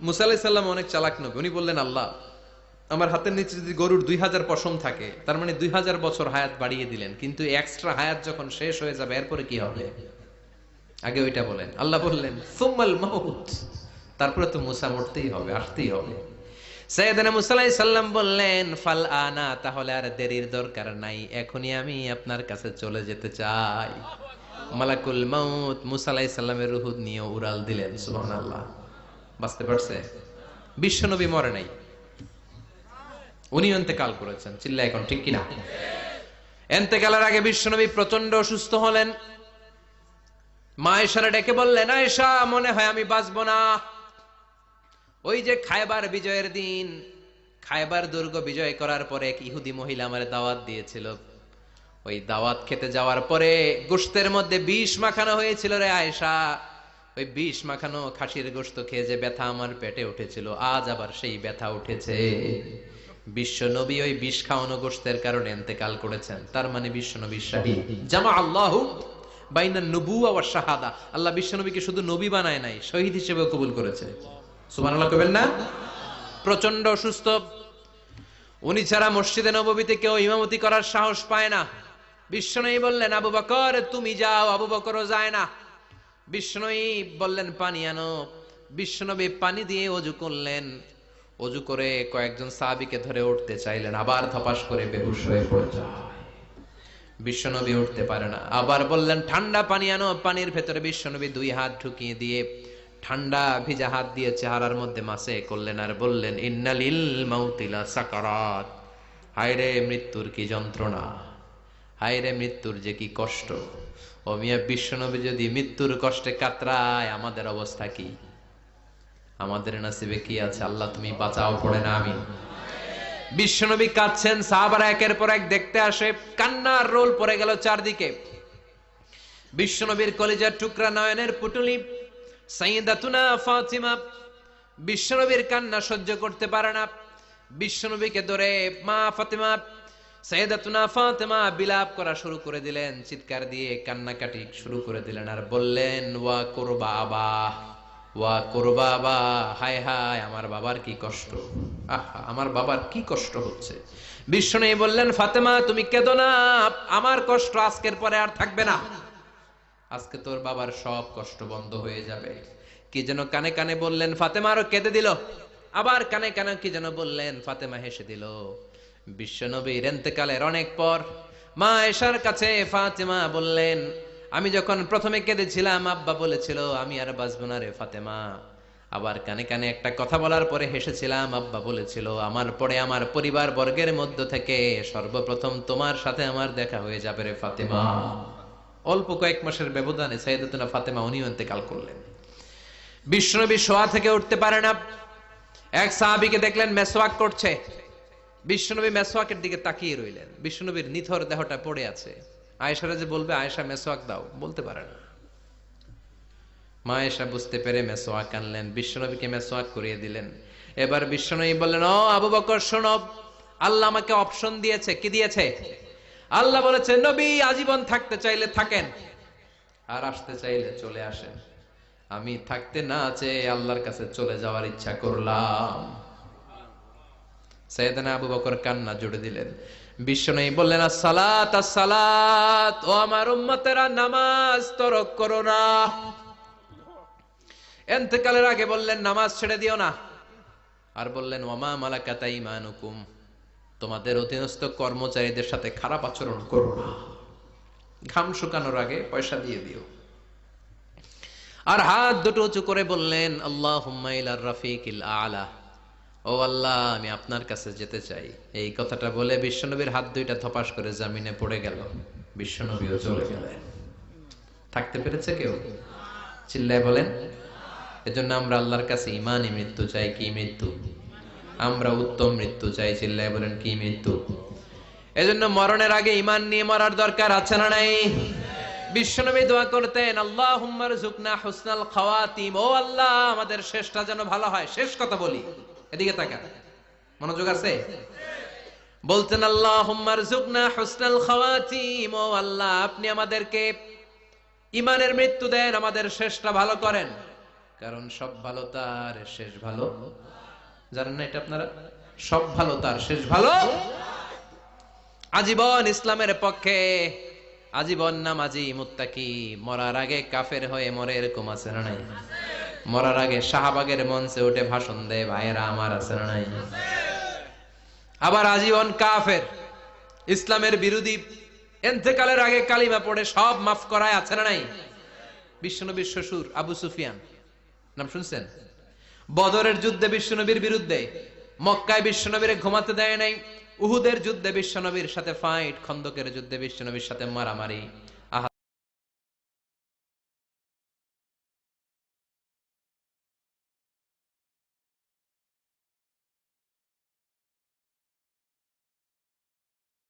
মুসা আলাইহিস সালাম অনেক চালাক নবী। উনি বললেন, আল্লাহ, আমার হাতের নিচে যদি গরুর 2000 পশম থাকে, তার মানে 2000 বছর হায়াত বাড়িয়ে দিলেন, কিন্তু এক্সট্রা হায়াত যখন শেষ হয়ে যাবে এরপরে কি হবে? আগে ওইটা বলেন। আল্লাহ বললেন সুম্মাল মাউত, তারপরে তো মুসা মরতেই হবে, আসতেই হবে। সাইয়েদনা মুসা আলাইহিস সালাম বললেন, ফাল আনা, তাহলে আর দেরির দরকার নাই, এখনই আমি আপনার কাছে চলে যেতে চাই। মালাকুল মাউত মুসা আলাইহিস সালামের রূহ নিয়ে উড়াল দিলেন। সুবহানাল্লাহ। বাঁচতে পারছে? বিশ্বনবী মরে নাই, উনি ইন্তেকাল করেছেন। চিল্লা এখন ঠিক কিনা? ইন্তেকালের আগে বিশ্বনবী প্রচন্ড অসুস্থ হলেন। মা আয়েশারে ডেকে বললেন, আয়েশা, মনে হয় আমি বাঁচবো না। ওই যে খায়বার বিজয়ের দিন, খায়বার দুর্গ বিজয় করার পরে এক ইহুদি মহিলা আমার দাওয়াত দিয়েছিল। ওই দাওয়াত খেতে যাওয়ার পরে গোশতের মধ্যে বিষ মাখানো হয়েছিল রে আয়েশা। ওই বিষ মাখানো খাসির গোশত খেয়ে যে ব্যথা আমার পেটে উঠেছিল, আজ আবার সেই ব্যথা উঠেছে। বিশ্ব নবী ওই বিষ খাওয়ানো গোশতের কারণে ইন্তেকাল করেছেন। তার মানে বিশ্ব নবী শাহীদ। জামা আল্লাহু বাইনা নবুওয়া ওয়া শাহাদা, আল্লাহ বিশ্ব নবীকে শুধু নবী বানায় নাই, শহীদ হিসেবে কবুল করেছে। সুবহানাল্লাহ কইবেন না? প্রচন্ড অসুস্থ, উনি ছাড়া মসজিদে নববীতে কেউ ইমামতি করার সাহস পায় না। বিশ্বনবী বললেন, আবু বকর তুমি যাও। আবু বকরও যায় না। বিশ্বনবী বললেন, পানি আনো। বিশ্বনবী পানি দিয়ে ওযু করলেন। ওযু করে কয়েকজন সাহাবীকে ধরে উঠতে চাইলেন, আবার ধপাস করে বেহুশ হয়ে পড়ে যায়। বিশ্বনবী উঠতে পারে না। আবার বললেন, ঠান্ডা পানি আনো। পানির ভেতরে বিশ্বনবী 2 হাত ঢুকিয়ে দিয়ে ঠান্ডা ভিজা হাত দিয়ে চেহারার মধ্যে মাসে করলেন, আর বললেন, ইন্নালিল মাউতিলা সাকারাত, হায়রে মৃত্যুর কি যন্ত্রণা, হায়রে মৃত্যুর যে কি কষ্ট। ও মিয়া, বিশ্বনবী যদি মৃত্যুর কষ্টে কাতরায়, আমাদের অবস্থা কি? আমাদের নসিবে কি আছে? আল্লাহ তুমি বাঁচাও, পড়ে না আমি। বিশ্বনবী কাঁদছেন, সাহাবারা একের পর এক দেখতে আসে, কান্নার রোল পড়ে গেল চারদিকে। বিশ্বনবীর কলিজার টুকরা নয়নের পুটুলি সাইয়্যিদাতুনা ফাতিমা বিশ্বনবীর কান্না সহ্য করতে পারে না। বিশ্বনবীকে ধরে মা ফাতিমা, সাইয়্যিদাতুনা ফাতিমা বিলাপ করা শুরু করে দিলেন, চিৎকার দিয়ে কান্নাকাটি শুরু করে দিলেন, আর বললেন, ওয়া কুরবাবা, ওয়া কুরবাবা, হায় হায় আমার বাবার কি কষ্ট, আহা আমার বাবার কি কষ্ট হচ্ছে। বিশ্বনবী বললেন, ফাতেমা তুমি কেঁদো না, আমার কষ্ট আজকের পরে আর থাকবে না, আজকে তোর বাবার সব কষ্ট বন্ধ হয়ে যাবে। কি যেন কানে কানে বললেন, ফাতেমা আরো কেঁদে দিল। আবার কানে কানে কি যেন বললেন, ফাতেমা হেসে দিল। বিশ্বনবীর ইন্তেকালের অনেক পর মা আয়েশার কাছে ফাতেমা বললেন, আমি যখন প্রথমে কেঁদেছিলাম, আব্বা বলেছিল আমি আর বাঁচব না রে ফাতেমা। আবার কানে কানে একটা কথা বলার পরে হেসেছিলাম, আব্বা বলেছিল আমার পরে আমার পরিবার বর্গের মধ্য থেকে সর্বপ্রথম তোমার সাথে আমার দেখা হয়ে যাবে রে ফাতেমা। অল্প কয়েক মাসের ব্যবধানে সাইয়্যিদাতুনা ফাতেমা উনিও ইন্তেকাল করলেন। বিশ্বনবী শোয়া থেকে উঠতে পারে না। এক সাহাবীকে দেখলেন মেসওয়াক করছে। বিশ্বনবী মেসওয়াকের দিকে তাকিয়ে রইলেন। বিশ্বনবীর নিথর দেহটা পড়ে আছে। আয়েশারা যে বলবে, আয়েশা মেসওয়াক দাও, বলতে পারে না। মা আয়েশা বুঝতে পেরে মেসওয়াক আনলেন, বিশ্বনবীকে মেসওয়াক করিয়ে দিলেন। এবার বিশ্বনবী বললেন, ও আবু বকর শোনো, আল্লাহ আমাকে অপশন দিয়েছে। কি দিয়েছে? আল্লাহ বলেছে, নবী আজীবন থাকতে চাইলে থাকেন, আর আসতে চাইলে চলে আসেন। আমি থাকতে না চেয়ে আল্লাহর কাছে চলে যাওয়ার ইচ্ছা করলাম। সাইয়েদনা আবু বকর কান্না জুড়ে দিলেন। বিশ্বনবী বললেন, আসসালাত আসসালাত, ও আমার উম্মতেরা নামাজ তরক করো না। ইন্তেকালের আগে বললেন, নামাজ ছেড়ে দিও না। আর বললেন, ওয়ামা মালাকাত আইমানুকুম, তোমাদের অধীনস্থ কর্মচারীদের সাথে খারাপ আচরণ করো না। ঘাম শুকানোর আগে পয়সা দিয়ে দিও। আর হাত দুটো উঁচু করে বললেন, আল্লাহুম্মা ইলার রাফিকিল আলা, ও আল্লাহ আমি আপনার কাছে যেতে চাই। এই কথাটা বলে বিশ্বনবীর হাত দুইটা ধপাস করে জমিনে পড়ে গেল। বিশ্বনবীও চলে গেলেন। থাকতে পেরেছে কেউ? চিল্লায় বলেন। এজন্য আমরা আল্লাহর কাছে ঈমানি মৃত্যু চাই। কি মৃত্যু? আমরা উত্তম মৃত্যু চাই। চিল্লায় বলেন, কি মৃত্যু? এজন্য মরণের আগে ঈমান নিয়ে মরার দরকার আছে না নাই? বিশ্বনবী দোয়া করতেন, আল্লাহুম্মা রযুকনা হুসনাল খাওয়াতিম, ও আল্লাহ আমাদের শেষটা যেন ভালো হয়। শেষ কথা বলি, এদিকে তাকান, মনোযোগ আছে? বলতেন, আল্লাহুম্মা রযুকনা হুসনাল খাওয়াতিম, ও আল্লাহ আপনি আমাদেরকে ঈমানের মৃত্যু দেন, আমাদের শেষটা ভালো করেন। কারণ সব ভালো তার শেষ ভালো, জানেন না এটা আপনারা? সব ভালো তার শেষ ভালো। আজীবন ইসলামের পক্ষে, আজীবন নামাজি মুত্তাকি, মরার আগে কাফের হয়ে মরে, এরকম আছে না নাই? মরার আগে শাহবাগের মঞ্চে উঠে ভাষণ দেয়, ভাইয়েরা আমার, আছে না নাই? আবার আজীবন কাফের, ইসলামের বিরোধী, ইন্তেকালের আগে কালিমা পড়ে সব মাফ করায়, আছে না নাই? বিশ্বনবীর শ্বশুর আবু সুফিয়ান, নাম শুনছেন? বদরের যুদ্ধে বিশ্বনবীর বিরুদ্ধে, মক্কায় বিশ্বনবীরে ঘুমাতে দেয় নাই, উহুদের যুদ্ধে বিশ্বনবীর সাথে ফাইট, খন্দকের যুদ্ধে বিশ্বনবীর সাথে মারামারি,